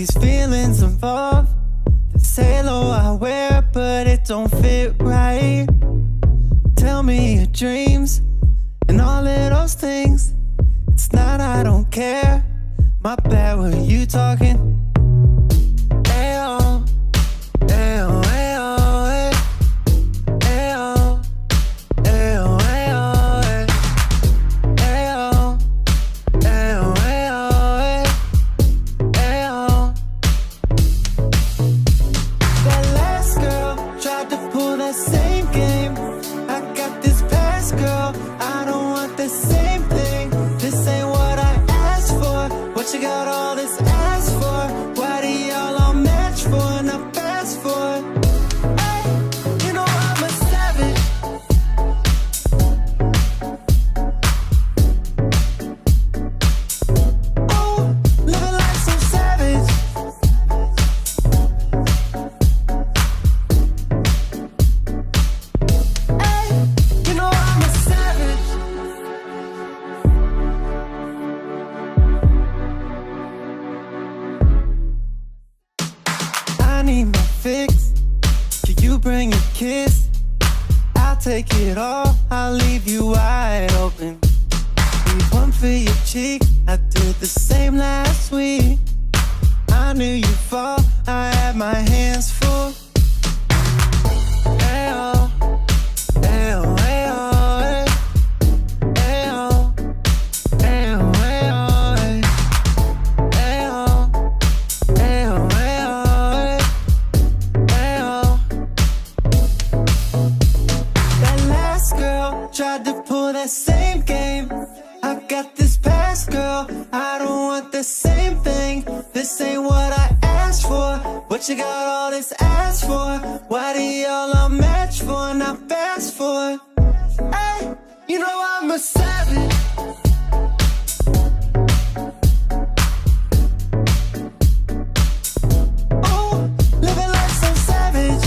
these feelings involved. This halo I wear, but it don't fit right. Tell me your dreams and all of those things. It's not I don't care. My bad, were you talking? Ayo, ayo, ayo, ay. Ayo, ayo, ayo, ay. Ayo, ayo, ayo, ay. Ayo. That last girl tried to pull that same game. I got this past girl, I don't want the same thing. This ain't what I asked for. What you got all this ass for? Why do y'all all match for? Now fast forward. Hey, you know I'm a savage. Oh, living like so savage. Hey, you know I'm a savage. I need my fix. Can you bring a kiss? I'll take it all. I'll leave you wide open. Leave one for your cheek. I did the same last week. I knew you'd fall. I had my hands full. Ayo, ayo, ayo, ay. Ayo, ayo, ayo, ay. Ayo, ayo, ayo, ay. Ayo. That last girl tried to pull that same game. I got this past girl, I don't want the same thing. This ain't what I asked for. What you got all this ass for? Why do y'all all match for? Now fast forward. Hey, you know I'm a savage. Oh, living like so savage.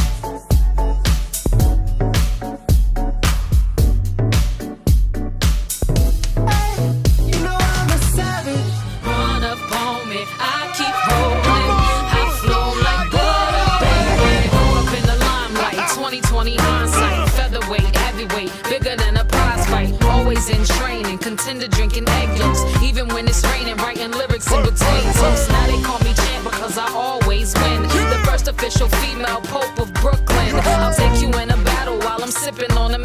Hey, you know I'm a savage. Run up on me, I keep rolling. I flow like butter, baby. Up in the limelight, 2020 hindsight. Featherweight, heavyweight, bigger than a prize fight. Always in training, contender drinking egg yolks. Even when it's raining, writing lyrics in potatoes. Now they call me champ because I always win. The first official female pope of Brooklyn. I'll take you in a battle while I'm sipping on a